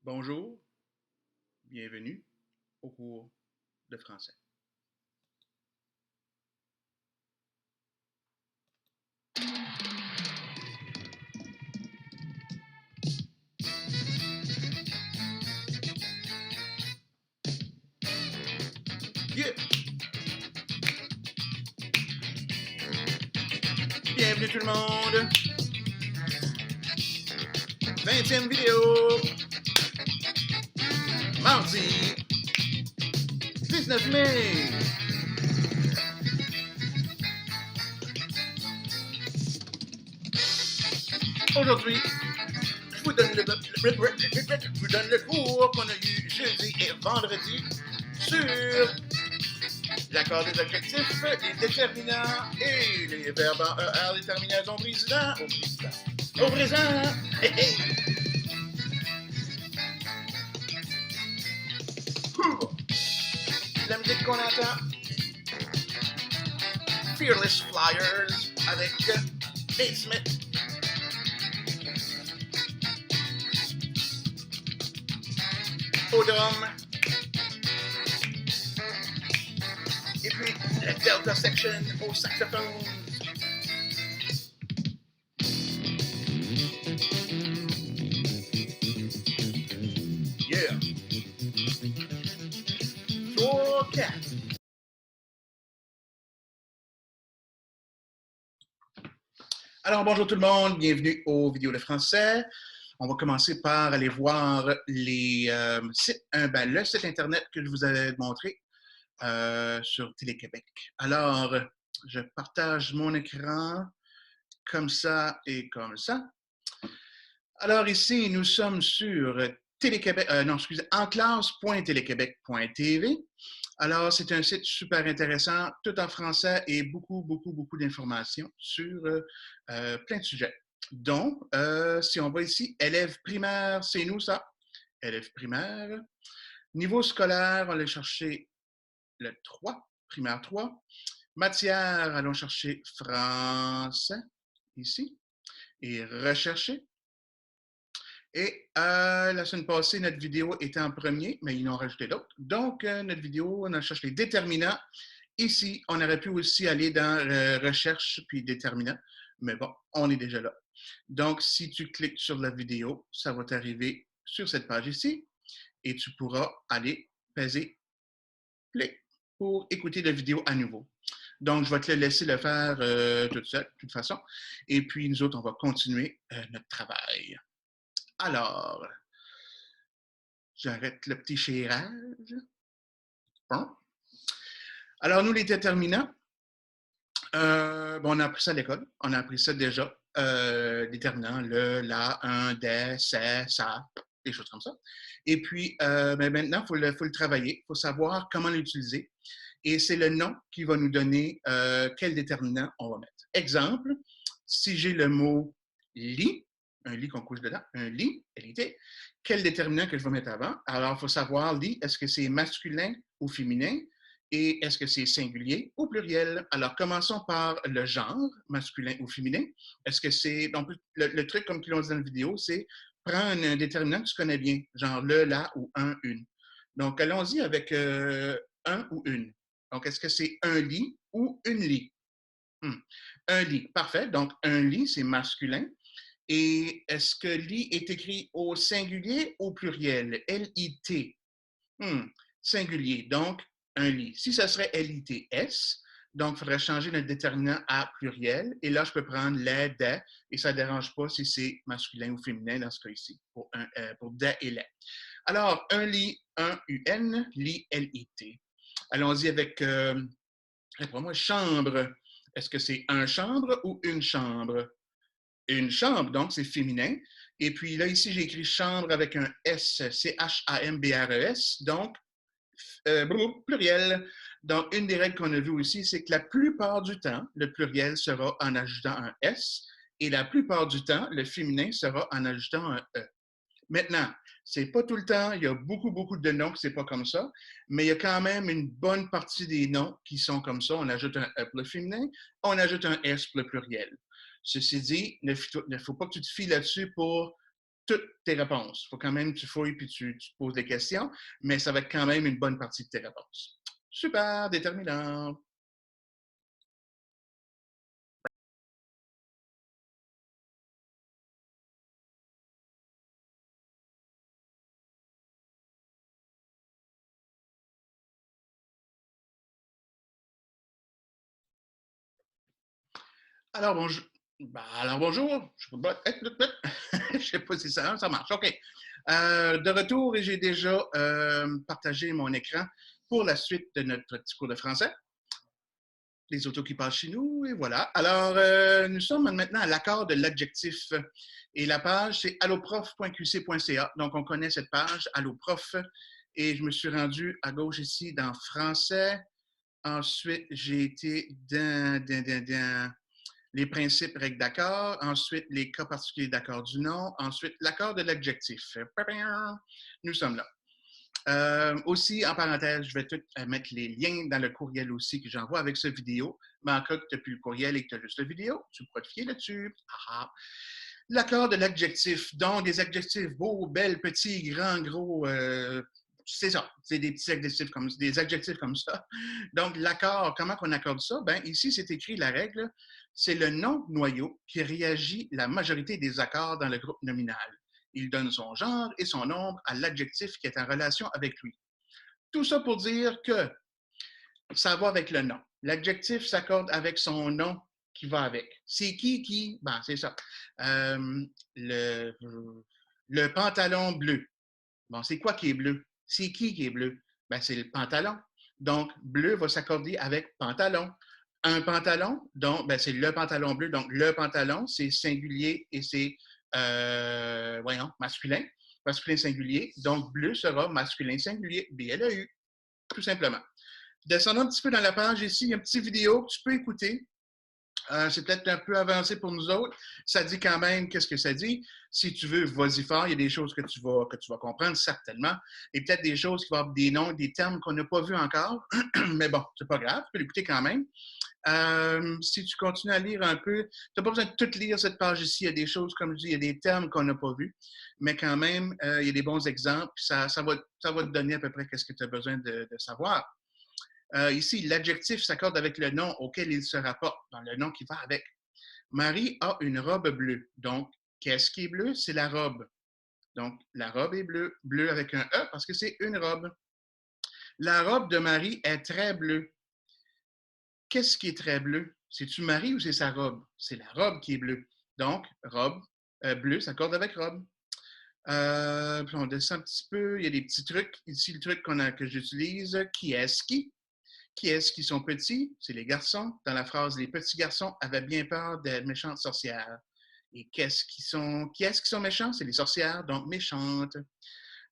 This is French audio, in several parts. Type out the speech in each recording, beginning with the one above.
Bonjour, bienvenue au cours de français. Yeah! Bienvenue tout le monde! 20e vidéo! Mardi 19 mai! Aujourd'hui, je vous donne le cours qu'on a eu jeudi et vendredi sur l'accord des adjectifs, les déterminants et les verbes en ER, les terminaisons président au présent. Hey, hey. La musique qu'on entend, Fearless Flyers avec Nate Smith. Au drum. Et puis la Delta Section au saxophone. Yeah. 3, 4. Alors, bonjour tout le monde, bienvenue aux vidéos de français. On va commencer par aller voir le site internet que je vous avais montré sur Télé-Québec. Alors, je partage mon écran comme ça et comme ça. Alors ici, nous sommes sur enclasse.téléquebec.tv. Alors, c'est un site super intéressant, tout en français et beaucoup d'informations sur plein de sujets. Donc, si on va ici, élèves primaires, c'est nous ça, élèves primaires. Niveau scolaire, on va aller chercher le 3, primaire 3. Matière, allons chercher français, ici, et rechercher. Et la semaine passée, notre vidéo était en premier, mais ils en ont rajouté d'autres. Donc, notre vidéo, on a cherché les déterminants. Ici, on aurait pu aussi aller dans recherche puis déterminants, mais bon, on est déjà là. Donc, si tu cliques sur la vidéo, ça va t'arriver sur cette page ici et tu pourras aller peser play pour écouter la vidéo à nouveau. Donc, je vais te laisser le faire tout seul, de toute façon. Et puis, nous autres, on va continuer notre travail. Alors, j'arrête le petit chérage. Bon. Alors, nous, les déterminants, on a appris ça à l'école. On a appris ça déjà. Déterminants, le, la, un, des, c'est, ça, des choses comme ça. Et puis, maintenant, il faut le travailler. Il faut savoir comment l'utiliser. Et c'est le nom qui va nous donner quel déterminant on va mettre. Exemple, si j'ai le mot lit, un lit qu'on couche dedans, un lit, LIT, quel déterminant que je vais mettre avant? Alors, il faut savoir, lit, est-ce que c'est masculin ou féminin? Et est-ce que c'est singulier ou pluriel? Alors, commençons par le genre, masculin ou féminin. Est-ce que c'est... Donc, le truc, comme ils l'ont dit dans la vidéo, c'est prendre un déterminant que tu connais bien, genre le, la ou un, une. Donc, allons-y avec un ou une. Donc, est-ce que c'est un lit ou une lit? Un lit, parfait. Donc, un lit, c'est masculin. Et est-ce que lit est écrit au singulier ou au pluriel? L-I-T. Singulier, donc un lit. Si ça serait L-I-T-S, donc il faudrait changer notre déterminant à pluriel. Et là, je peux prendre les, des, et ça ne dérange pas si c'est masculin ou féminin dans ce cas ici, pour des et les. Alors, un lit, un UN, lit, L-I-T. Allons-y avec, pour moi, chambre. Est-ce que c'est un chambre ou une chambre? Une chambre, donc c'est féminin. Et puis là, ici, j'ai écrit chambre avec un S, C-H-A-M-B-R-E-S, donc pluriel. Donc, une des règles qu'on a vues aussi, c'est que la plupart du temps, le pluriel sera en ajoutant un S et la plupart du temps, le féminin sera en ajoutant un E. Maintenant, c'est pas tout le temps, il y a beaucoup de noms que c'est pas comme ça, mais il y a quand même une bonne partie des noms qui sont comme ça. On ajoute un E pour le féminin, on ajoute un S pour le pluriel. Ceci dit, il ne faut pas que tu te fies là-dessus pour toutes tes réponses. Il faut quand même que tu fouilles puis tu te poses des questions, mais ça va être quand même une bonne partie de tes réponses. Super, déterminant. Alors, bonjour. Alors, bonjour. Je sais pas si ça marche. OK. De retour, et j'ai déjà partagé mon écran pour la suite de notre petit cours de français. Les autos qui passent chez nous, et voilà. Alors, nous sommes maintenant à l'accord de l'adjectif. Et la page, c'est alloprof.qc.ca. Donc, on connaît cette page, alloprof. Et je me suis rendu à gauche ici dans français. Ensuite, j'ai été dans les principes règles d'accord. Ensuite, les cas particuliers d'accord du nom. Ensuite, l'accord de l'adjectif. Nous sommes là. Aussi, en parenthèse, je vais tout mettre les liens dans le courriel aussi que j'envoie avec ce vidéo. Mais en cas que tu n'as plus le courriel et que tu as juste la vidéo, tu pourras te fier là-dessus. L'accord de l'adjectif, donc des adjectifs beaux, belles, petits, grands, gros, c'est ça, c'est des petits adjectifs comme des adjectifs comme ça. Donc, l'accord, comment on accorde ça? Ben, ici, c'est écrit la règle, c'est le nom noyau qui réagit la majorité des accords dans le groupe nominal. Il donne son genre et son nombre à l'adjectif qui est en relation avec lui. Tout ça pour dire que ça va avec le nom. L'adjectif s'accorde avec son nom qui va avec. C'est qui? Ben, c'est ça. Le, le pantalon bleu. Bon, c'est quoi qui est bleu? C'est qui est bleu? Ben, c'est le pantalon. Donc, bleu va s'accorder avec pantalon. Un pantalon, donc, ben, c'est le pantalon bleu. Donc, le pantalon, c'est singulier et c'est, masculin. Masculin singulier. Donc, bleu sera masculin singulier. BLEU, tout simplement. Descendons un petit peu dans la page ici, il y a une petite vidéo que tu peux écouter. C'est peut-être un peu avancé pour nous autres. Ça dit quand même qu'est-ce que ça dit. Si tu veux, vas-y fort. Il y a des choses que tu vas comprendre, certainement. Et peut-être des choses qui vont avoir des noms, des termes qu'on n'a pas vus encore. Mais bon, c'est pas grave, tu peux l'écouter quand même. Si tu continues à lire un peu, tu n'as pas besoin de tout lire cette page ici. Il y a des choses, comme je dis, il y a des termes qu'on n'a pas vus. Mais quand même, il y a des bons exemples. Ça va te donner à peu près ce que tu as besoin de savoir. Ici, l'adjectif s'accorde avec le nom auquel il se rapporte, dans le nom qui va avec. Marie a une robe bleue. Donc, qu'est-ce qui est bleu? C'est la robe. Donc, la robe est bleue. Bleu avec un E parce que c'est une robe. La robe de Marie est très bleue. Qu'est-ce qui est très bleu? C'est-tu Marie ou c'est sa robe? C'est la robe qui est bleue. Donc, robe, bleu s'accorde avec robe. Puis on descend un petit peu. Il y a des petits trucs. Ici, le truc que j'utilise. Qui est-ce qui? Qui est-ce qui sont petits? C'est les garçons. Dans la phrase, les petits garçons avaient bien peur des méchantes sorcières. Et qui est-ce qui sont méchants? C'est les sorcières, donc méchantes.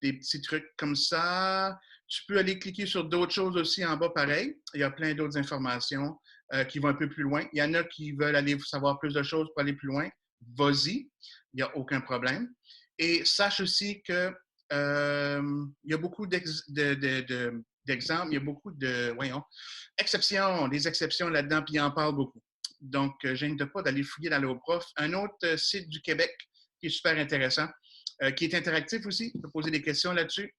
Des petits trucs comme ça. Tu peux aller cliquer sur d'autres choses aussi en bas, pareil. Il y a plein d'autres informations qui vont un peu plus loin. Il y en a qui veulent aller savoir plus de choses pour aller plus loin. Vas-y, il n'y a aucun problème. Et sache aussi que il y a beaucoup d'exemples, il y a beaucoup exceptions, des exceptions là-dedans, puis il en parle beaucoup. Donc, je n'hésite pas d'aller fouiller dans l'Europrof. Un autre site du Québec qui est super intéressant, qui est interactif aussi. Tu peux poser des questions là-dessus.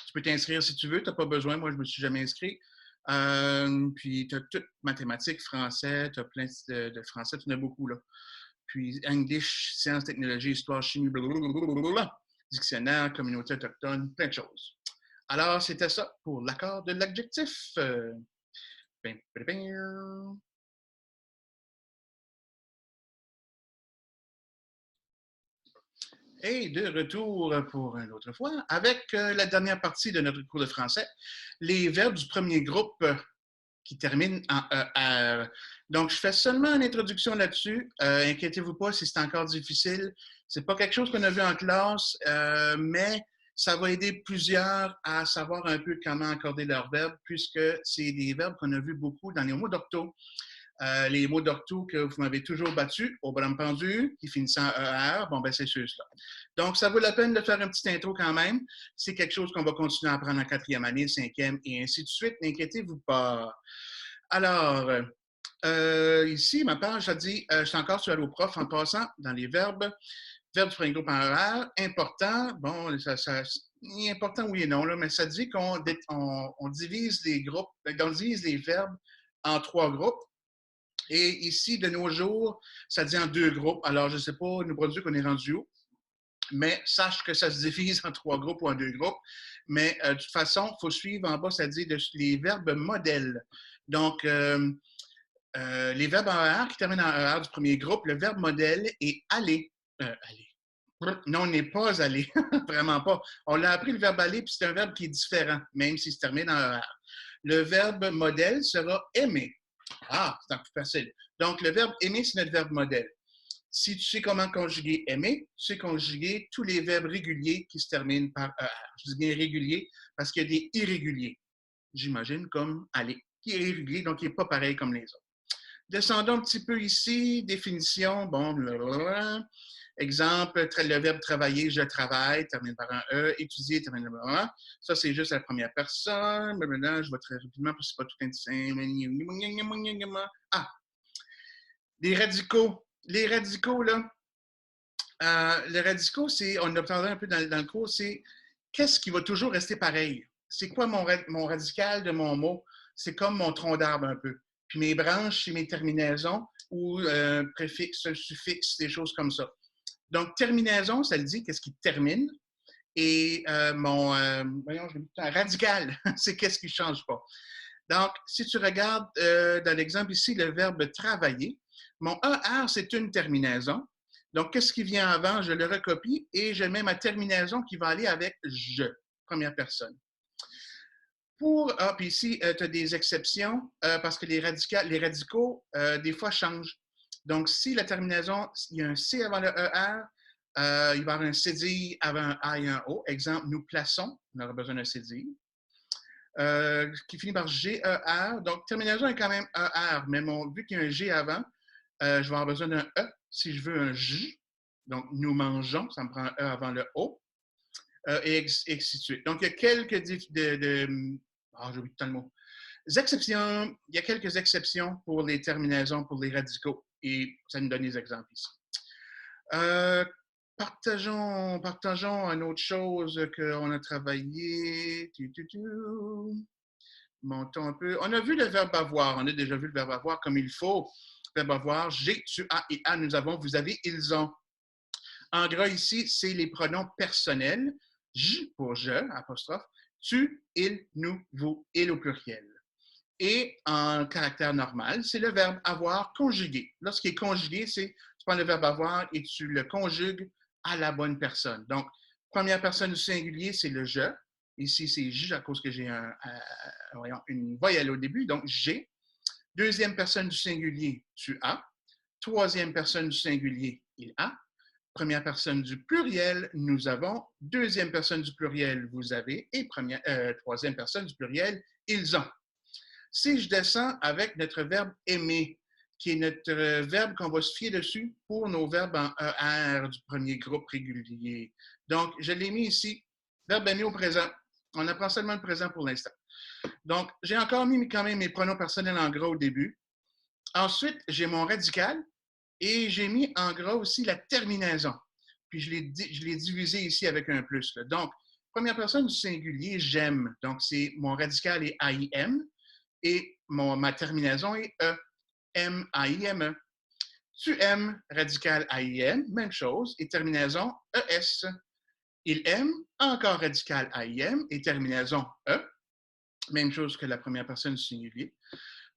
Tu peux t'inscrire si tu veux. Tu n'as pas besoin. Moi, je ne me suis jamais inscrit. Puis, tu as tout mathématiques, français, tu as plein de français. Tu en as beaucoup, là. Puis, English, sciences, technologie, histoire, chimie, blablabla, dictionnaire, communauté autochtone, plein de choses. Alors, c'était ça pour l'accord de l'adjectif. Et de retour pour une autre fois avec la dernière partie de notre cours de français, les verbes du premier groupe qui terminent en ER. Donc, je fais seulement une introduction là-dessus. Inquiétez-vous pas si c'est encore difficile. C'est pas quelque chose qu'on a vu en classe, mais ça va aider plusieurs à savoir un peu comment accorder leurs verbes, puisque c'est des verbes qu'on a vus beaucoup dans les mots d'ortho. Les mots d'ortho que vous m'avez toujours battus, au bras pendu, qui finissent en ER, bon, ben c'est ceux-là. Donc, ça vaut la peine de faire une petite intro quand même. C'est quelque chose qu'on va continuer à apprendre en quatrième année, cinquième, et ainsi de suite. N'inquiétez-vous pas. Alors, ici, ma page, ça dit, je suis encore sur Alloprof en passant dans les verbes. verbe du premier groupe en ER, important, bon, important oui et non, là, mais ça dit on divise les groupes, on divise les verbes en 3 groupes. Et ici, de nos jours, ça dit en 2 groupes. Alors, je ne sais pas, nous produit qu'on est rendu où, mais sache que ça se divise en 3 groupes ou en 2 groupes. Mais de toute façon, il faut suivre en bas, ça dit les verbes modèles. Donc, les verbes en ER qui terminent en ER du premier groupe, le verbe modèle est aller. Aller. Non, on n'est pas allé. Vraiment pas. On l'a appris le verbe aller, puis c'est un verbe qui est différent, même s'il se termine en ER. Le verbe modèle sera aimer. Ah, c'est un peu facile. Donc, le verbe aimer, c'est notre verbe modèle. Si tu sais comment conjuguer aimer, tu sais conjuguer tous les verbes réguliers qui se terminent par ER. Je dis bien réguliers parce qu'il y a des irréguliers, j'imagine, comme aller, qui est irrégulier, donc il n'est pas pareil comme les autres. Descendons un petit peu ici, définition, bon, blablabla. Exemple, le verbe travailler, je travaille, termine par un E, étudier, termine par un A. Ça, c'est juste la première personne. Maintenant, je vais très rapidement parce que c'est pas tout indistinct. Ah, les radicaux. Les radicaux, là, les radicaux, c'est, on a parlé un peu dans le cours, c'est qu'est-ce qui va toujours rester pareil? C'est quoi mon radical de mon mot? C'est comme mon tronc d'arbre un peu. Puis mes branches, c'est mes terminaisons ou préfixes, suffixes, des choses comme ça. Donc, terminaison, ça le dit, qu'est-ce qui termine. Et voyons, je radical, c'est qu'est-ce qui ne change pas. Donc, si tu regardes dans l'exemple ici, le verbe travailler, mon ER, c'est une terminaison. Donc, qu'est-ce qui vient avant? Je le recopie et je mets ma terminaison qui va aller avec je, première personne. Puis ici, tu as des exceptions parce que les radicaux, des fois, changent. Donc, si la terminaison, il y a un C avant le ER, il va y avoir un cédille avant un A et un O. Exemple, nous plaçons, on aura besoin d'un cédille. Qui finit par GER. Donc, terminaison est quand même ER, mais vu qu'il y a un G avant, je vais avoir besoin d'un E si je veux un J. Donc, nous mangeons, ça me prend un E avant le O. Et ainsi de suite. Donc, il y a quelques j'ai oublié tout le mot. Exceptions. Il y a quelques exceptions pour les terminaisons, pour les radicaux. Et ça nous donne des exemples ici. Partageons une autre chose qu'on a travaillé. Montons un peu. On a vu le verbe avoir. On a déjà vu le verbe avoir comme il faut. Le verbe avoir, j'ai, tu as et a, nous avons, vous avez, ils ont. En gras, ici, c'est les pronoms personnels. Je pour je, apostrophe. Tu, il, nous, vous, il au pluriel. Et en caractère normal, c'est le verbe avoir conjugué. Lorsqu'il est conjugué, c'est tu prends le verbe avoir et tu le conjugues à la bonne personne. Donc, première personne du singulier, c'est le je. Ici, c'est je à cause que j'ai une voyelle au début, donc j'ai. Deuxième personne du singulier, tu as. Troisième personne du singulier, il a. Première personne du pluriel, nous avons. Deuxième personne du pluriel, vous avez. Et troisième personne du pluriel, ils ont. Si je descends avec notre verbe aimer, qui est notre verbe qu'on va se fier dessus pour nos verbes en ER du premier groupe régulier. Donc, je l'ai mis ici, verbe aimer au présent. On apprend seulement le présent pour l'instant. Donc, j'ai encore mis quand même mes pronoms personnels en gras au début. Ensuite, j'ai mon radical et j'ai mis en gras aussi la terminaison. Puis, je l'ai divisé ici avec un plus. Là. Donc, première personne du singulier, j'aime. Donc, c'est mon radical est AIM et ma terminaison est E. M-A-I-M-E. Tu aimes, radical A-I-M, même chose, et terminaison E-S. Il aime, encore radical A-I-M, et terminaison E, même chose que la première personne du singulier.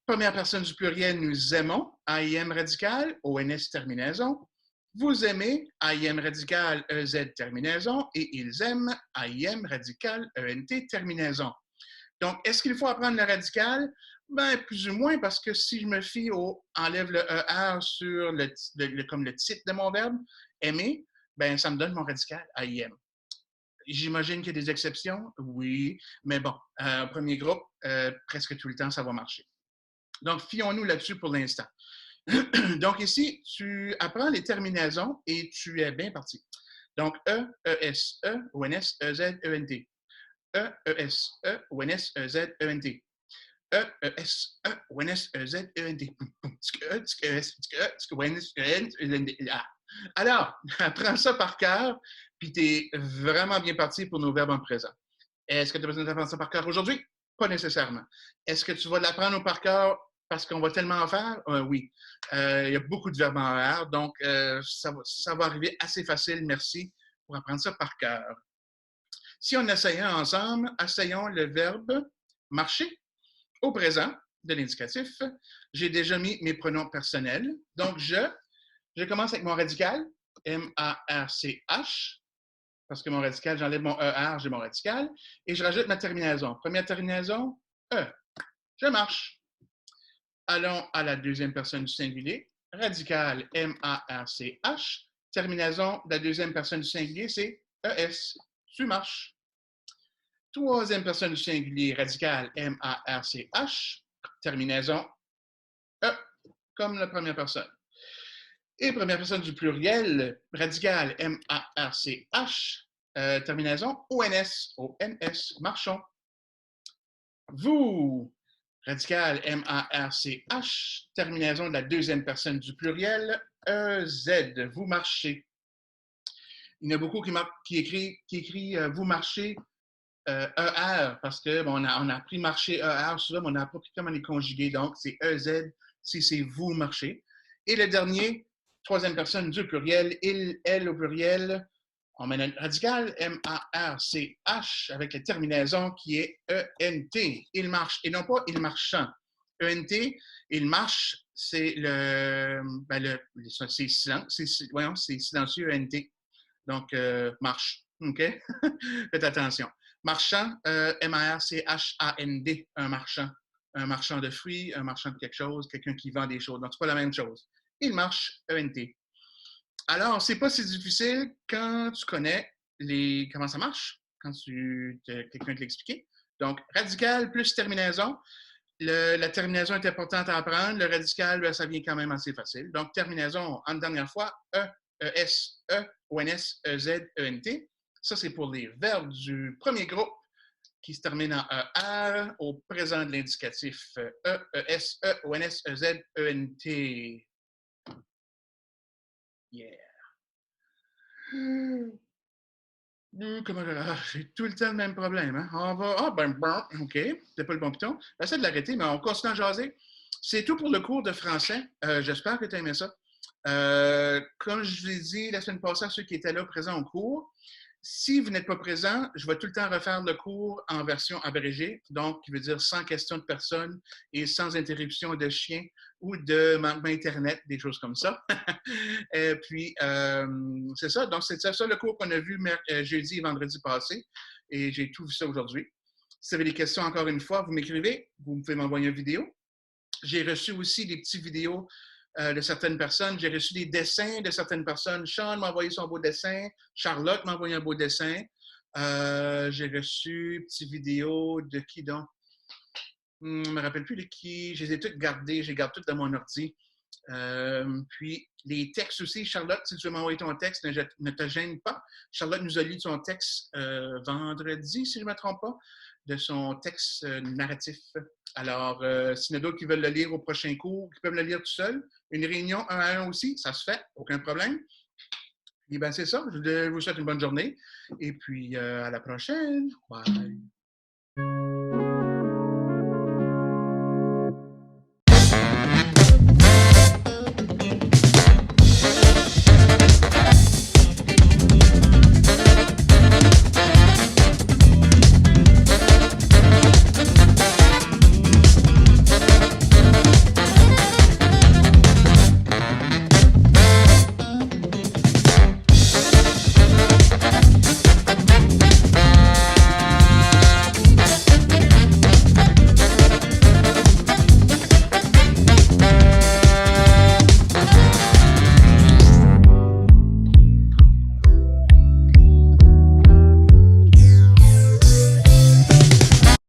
Première personne du pluriel, nous aimons, A-I-M radical, O-N-S terminaison. Vous aimez, A-I-M radical, E-Z terminaison, et ils aiment, A-I-M radical, E-N-T terminaison. Donc, est-ce qu'il faut apprendre le radical? Ben, plus ou moins, parce que si je me fie enlève le ER sur comme le titre de mon verbe, aimer, ben, ça me donne mon radical, AIM. J'imagine qu'il y a des exceptions, oui, mais bon, premier groupe, presque tout le temps, ça va marcher. Donc, fions-nous là-dessus pour l'instant. Donc, ici, tu apprends les terminaisons et tu es bien parti. Donc, E, E-S, E, O-N-S, E-Z, E-N-T. E, E-S, E, O-N-S, E-Z, E-N-T. E, E-S, E, O-N-S, E-Z, E-N-T. Alors, apprends ça par cœur, puis tu es vraiment bien parti pour nos verbes en présent. Est-ce que tu as besoin d'apprendre ça par cœur aujourd'hui? Pas nécessairement. Est-ce que tu vas l'apprendre par cœur parce qu'on va tellement en faire? Oui. Il y a beaucoup de verbes en R, donc ça va arriver assez facile, merci, pour apprendre ça par cœur. Si on essayait ensemble, essayons le verbe marcher au présent de l'indicatif. J'ai déjà mis mes pronoms personnels. Donc, je commence avec mon radical, M-A-R-C-H, parce que mon radical, j'enlève mon E-R, j'ai mon radical, et je rajoute ma terminaison. Première terminaison, E. Je marche. Allons à la deuxième personne du singulier. Radical, M-A-R-C-H. Terminaison de la deuxième personne du singulier, c'est E-S. Tu marches. Troisième personne du singulier, radical, M-A-R-C-H. Terminaison, E, comme la première personne. Et première personne du pluriel, radical, M-A-R-C-H, terminaison, O-N-S, O-N-S, marchons. Vous, radical, M-A-R-C-H, terminaison de la deuxième personne du pluriel, E-Z, vous marchez. Il y en a beaucoup qui écrit vous marchez, ER, parce que bon, on a appris marcher ER, souvent, mais on n'a pas appris comment les conjuguer. Donc, c'est EZ si c'est vous marchez. Et le dernier, troisième personne du pluriel, il, elle au pluriel, on met un radical, M-A-R-C-H, avec la terminaison qui est E-N-T. Il marche, et non pas il marchant. E-N-T, il marche, c'est c'est silencieux E-N-T. Donc, marche. OK? Faites attention. Marchand, M-A-R-C-H-A-N-D, un marchand. Un marchand de fruits, un marchand de quelque chose, quelqu'un qui vend des choses. Donc, c'est pas la même chose. Il marche, E-N-T. Alors, c'est pas si difficile quand tu connais comment ça marche, quand quelqu'un te l'explique. Donc, radical plus terminaison. La terminaison est importante à apprendre. Le radical, ça vient quand même assez facile. Donc, terminaison, en dernière fois, E, E-S, E, O-N-S, E-Z, E-N-T. Ça, c'est pour les verbes du premier groupe qui se terminent en E-R au présent de l'indicatif E, E-S, E, O-N-S, E-Z, E-N-T. Yeah. J'ai tout le temps le même problème. Hein? On va. Ah, bon, OK. C'est pas le bon piton. J'essaie de l'arrêter, mais on continue à jaser. C'est tout pour le cours de français. J'espère que tu as aimé ça. Comme je vous l'ai dit la semaine passée à ceux qui étaient là présents au cours, si vous n'êtes pas présent, je vais tout le temps refaire le cours en version abrégée, donc qui veut dire sans question de personne et sans interruption de chien ou de manquement Internet, des choses comme ça. Et puis, c'est ça. Donc, c'est ça le cours qu'on a vu jeudi et vendredi passé. Et j'ai tout vu ça aujourd'hui. Si vous avez des questions, encore une fois, vous m'écrivez. Vous pouvez m'envoyer une vidéo. J'ai reçu aussi des petites vidéos de certaines personnes. J'ai reçu des dessins de certaines personnes. Sean m'a envoyé son beau dessin. Charlotte m'a envoyé un beau dessin. J'ai reçu une petite vidéo de qui donc? Je ne me rappelle plus de qui. Je les ai toutes gardées. Je les garde toutes dans mon ordi. Puis les textes aussi, Charlotte, si tu veux m'envoyer ton texte, ne te gêne pas. Charlotte nous a lu son texte vendredi, si je ne me trompe pas, de son texte narratif. Alors, s'il y en a d'autres qui veulent le lire au prochain cours, qui peuvent le lire tout seul, une réunion 1 à 1 aussi, ça se fait, aucun problème. Et bien, c'est ça. Je vous souhaite une bonne journée. Et puis, à la prochaine. Bye.